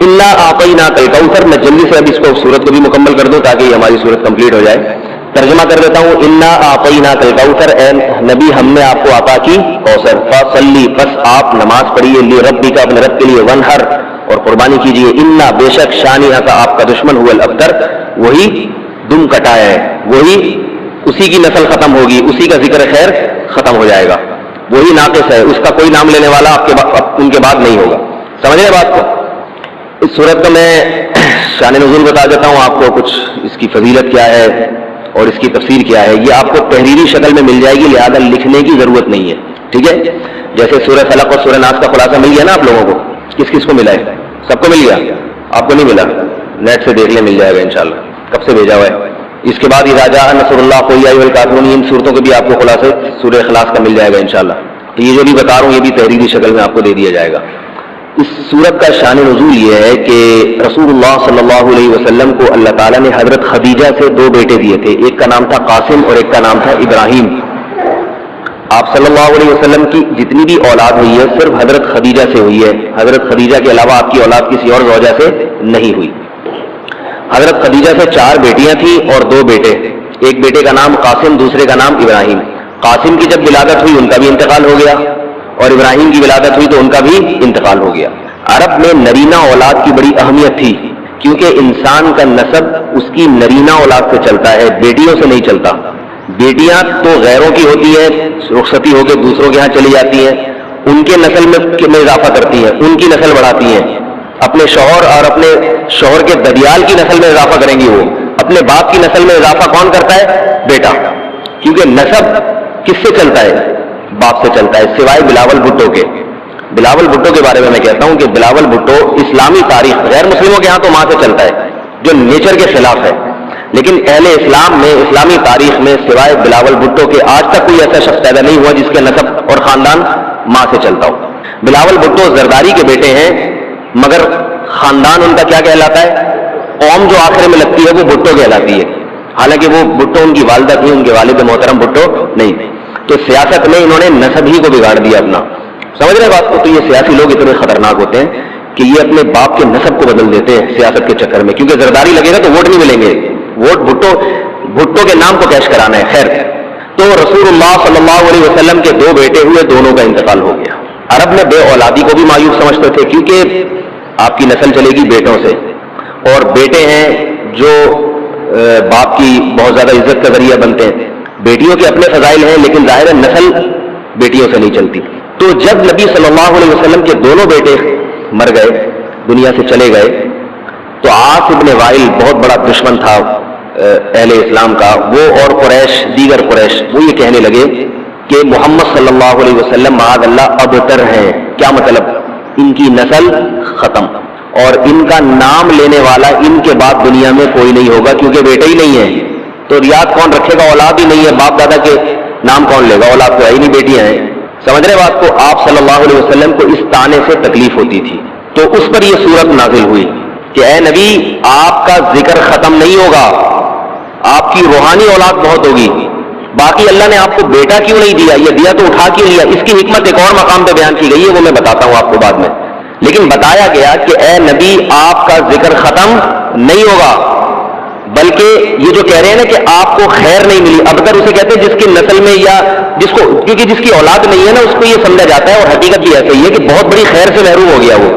انا اعطیناک الکوثر. میں جلدی سے اب اس کو سورت کو بھی مکمل کر دوں تاکہ ہماری سورت کمپلیٹ ہو جائے. ترجمہ کر دیتا ہوں. انا اعطیناک الکوثر، اے نبی ہم نے آپ کو عطا کی کوثر. فصلی، پس آپ نماز پڑھیے، لربک، اپنے رب کے لیے، ونحر، اور قربانی کیجیے. انا بے شک، شانئک، آپ کا دشمن، هو الابتر، وہی دم کٹایا ہے، وہی اسی کی نسل ختم ہوگی، اسی کا ذکر خیر ختم ہو جائے گا، وہی ناقص ہے، اس کا کوئی نام لینے والا ان کے بعد نہیں ہوگا. سمجھ رہے بات کو؟ اس صورت کا میں شان نزول بتا دیتا ہوں آپ کو، کچھ اس کی فضیلت کیا ہے اور اس کی تفسیر کیا ہے. یہ آپ کو تحریری شکل میں مل جائے گی، لہذا لکھنے کی ضرورت نہیں ہے. ٹھیک ہے؟ جیسے سورہ فلق اور سورہ ناس کا خلاصہ مل گیا نا آپ لوگوں کو. کس کس کو ملا ہے؟ سب کو مل گیا؟ آپ کو نہیں ملا؟ نیٹ سے دیکھ لیں، مل جائے گا انشاءاللہ. کب سے بھیجا ہوا ہے؟ اس کے بعد اذا جاء نصر اللہ، قل یا ایھا الکافرون، ان صورتوں کے بھی آپ کو خلاصے سورہ اخلاص کا مل جائے گا انشاءاللہ. تو یہ جو بھی بتا رہا ہوں یہ بھی تحریری شکل میں آپ کو دے دیا جائے گا. اس صورت کا شان نزول یہ ہے کہ رسول اللہ صلی اللہ علیہ وسلم کو اللہ تعالیٰ نے حضرت خدیجہ سے 2 بیٹے دیے تھے. ایک کا نام تھا قاسم اور ایک کا نام تھا ابراہیم. آپ صلی اللہ علیہ وسلم کی جتنی بھی اولاد ہوئی ہے صرف حضرت خدیجہ سے ہوئی ہے. حضرت خدیجہ کے علاوہ آپ کی اولاد کسی اور زوجہ سے نہیں ہوئی. حضرت خدیجہ سے 4 بیٹیاں تھیں اور 2 بیٹے. ایک بیٹے کا نام قاسم، دوسرے کا نام ابراہیم. قاسم کی جب ولادت ہوئی ان کا بھی انتقال ہو گیا، اور ابراہیم کی ولادت ہوئی تو ان کا بھی انتقال ہو گیا. عرب میں نرینہ اولاد کی بڑی اہمیت تھی، کیونکہ انسان کا نسب اس کی نرینہ اولاد سے چلتا ہے، بیٹیوں سے نہیں چلتا. بیٹیاں تو غیروں کی ہوتی ہیں، رخصتی ہو کے دوسروں کے ہاں چلی جاتی ہیں، ان کے نسل میں اضافہ کرتی ہیں، ان کی نسل بڑھاتی ہیں. اپنے شوہر اور اپنے شوہر کے ددیال کی نسل میں اضافہ کریں گی، وہ اپنے باپ کی نسل میں اضافہ کون کرتا ہے؟ بیٹا. کیونکہ نسب کس سے چلتا ہے؟ باپ سے چلتا ہے، سوائے بلاول بھٹو کے. بلاول بھٹو کے بارے میں کہتا ہوں کہ بلاول بھٹو اسلامی تاریخ، غیر مسلموں کے ہاں تو ماں سے چلتا ہے جو نیچر کے خلاف ہے، لیکن اہل اسلام میں، اسلامی تاریخ میں سوائے بلاول بھٹو کے آج تک کوئی ایسا شخص پیدا نہیں ہوا جس کے نسب اور خاندان ماں سے چلتا ہو. بلاول بھٹو زرداری کے بیٹے ہیں، مگر خاندان ان کا کیا کہلاتا ہے؟ قوم جو آخر میں لگتی ہے وہ بھٹو کہلاتی ہے، حالانکہ وہ بھٹو ان کی والدہ تھی، ان کے والد محترم بھٹو نہیں تھے. تو سیاست میں انہوں نے نسب ہی کو بگاڑ دیا اپنا. سمجھ رہے بات کو؟ تو یہ سیاسی لوگ اتنے خطرناک ہوتے ہیں کہ یہ اپنے باپ کے نسب کو بدل دیتے ہیں سیاست کے چکر میں، کیونکہ زرداری لگے گا تو ووٹ نہیں ملیں گے، ووٹ بھٹو کے نام کو کیش کرانا ہے. خیر، تو رسول اللہ صلی اللہ علیہ وسلم کے 2 بیٹے ہوئے، دونوں کا انتقال ہو گیا. عرب میں بے اولادی کو بھی مایوب سمجھتے تھے، کیونکہ آپ کی نسل چلے گی بیٹوں سے، اور بیٹے ہیں جو باپ کی بہت زیادہ عزت کا ذریعہ بنتے ہیں. بیٹیوں کے اپنے فضائل ہیں، لیکن ظاہر نسل بیٹیوں سے نہیں چلتی. تو جب نبی صلی اللہ علیہ وسلم کے دونوں بیٹے مر گئے، دنیا سے چلے گئے، تو عاص ابن وائل بہت بڑا دشمن تھا اہل اسلام کا، وہ اور قریش، دیگر قریش، وہ یہ کہنے لگے کہ محمد صلی اللہ علیہ وسلم معاذ اللہ ابتر ہیں. کیا مطلب؟ ان کی نسل ختم، اور ان کا نام لینے والا ان کے بعد دنیا میں کوئی نہیں ہوگا، کیونکہ بیٹے ہی نہیں ہیں. تو ریاض کون رکھے گا؟ اولاد ہی نہیں ہے، باپ دادا کے نام کون لے گا؟ اولاد تو ہے ہی نہیں، بیٹیاں ہیں. سمجھ رہے بات کو؟ آپ صلی اللہ علیہ وسلم کو اس طعنے سے تکلیف ہوتی تھی، تو اس پر یہ صورت نازل ہوئی کہ اے نبی، آپ کا ذکر ختم نہیں ہوگا، آپ کی روحانی اولاد بہت ہوگی. باقی اللہ نے آپ کو بیٹا کیوں نہیں دیا، یہ دیا تو اٹھا کیوں لیا، اس کی حکمت ایک اور مقام پہ بیان کی گئی ہے، وہ میں بتاتا ہوں آپ کو بعد میں. لیکن بتایا گیا کہ اے نبی، آپ کا ذکر ختم نہیں ہوگا، بلکہ یہ جو کہہ رہے ہیں نا کہ آپ کو خیر نہیں ملی، اب تک اسے کہتے ہیں جس کی نسل میں یا جس کو، کیونکہ جس کی اولاد نہیں ہے نا اس کو یہ سمجھا جاتا ہے، اور حقیقت بھی ایسا ہی ہے کہ بہت بڑی خیر سے محروم ہو گیا. وہ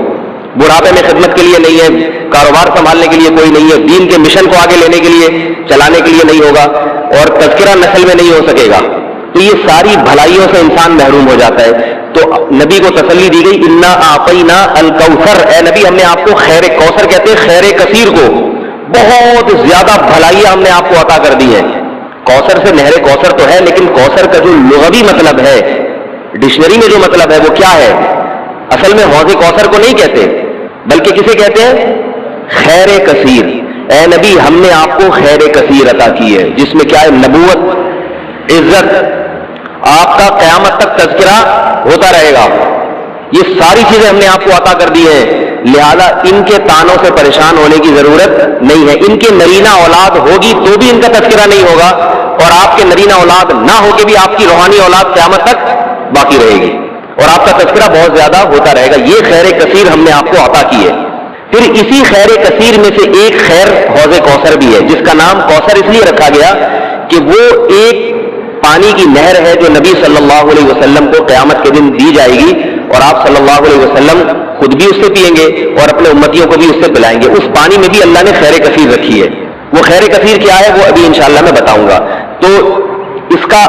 بڑھاپے میں خدمت کے لیے نہیں ہے، کاروبار سنبھالنے کے لیے کوئی نہیں ہے، دین کے مشن کو آگے لینے کے لیے، چلانے کے لیے نہیں ہوگا، اور تذکرہ نسل میں نہیں ہو سکے گا. تو یہ ساری بھلائیوں سے انسان محروم ہو جاتا ہے. تو نبی کو تسلی دی گئی، انا اعطینا الکوثر، اے نبی ہم نے آپ کو خیر کوثر کہتے ہیں خیر کثیر کو، بہت زیادہ بھلائیاں ہم نے آپ کو عطا کر دی ہیں. کوثر سے نہر کوثر تو ہے، لیکن کوثر کا جو لغوی مطلب ہے، ڈکشنری میں جو مطلب ہے وہ کیا ہے؟ اصل میں حوض کوثر کو نہیں کہتے، بلکہ کسے کہتے ہیں؟ خیر کثیر. اے نبی ہم نے آپ کو خیر کثیر عطا کی ہے، جس میں کیا ہے؟ نبوت، عزت، آپ کا قیامت تک تذکرہ ہوتا رہے گا. یہ ساری چیزیں ہم نے آپ کو عطا کر دی ہیں، لہذا ان کے تانوں سے پریشان ہونے کی ضرورت نہیں ہے. ان کی نرینہ اولاد ہوگی تو بھی ان کا تذکرہ نہیں ہوگا، اور آپ کے نرینہ اولاد نہ ہو کے بھی آپ کی روحانی اولاد قیامت تک باقی رہے گی، اور آپ کا تذکرہ بہت زیادہ ہوتا رہے گا. یہ خیر کثیر ہم نے آپ کو عطا کی ہے. پھر اسی خیر کثیر میں سے ایک خیر حوض کوثر بھی ہے، جس کا نام کوثر اس لیے رکھا گیا کہ وہ ایک پانی کی نہر ہے جو نبی صلی اللہ علیہ وسلم کو قیامت کے دن دی جائے گی، اور آپ صلی اللہ علیہ وسلم خود بھی اس سے پیئیں گے اور اپنے امتیوں کو بھی اس سے پلائیں گے۔ اس پانی میں بھی اللہ نے خیر کثیر رکھی ہے۔ وہ خیر کثیر کیا ہے وہ ابھی انشاءاللہ میں بتاؤں گا۔ تو اس کا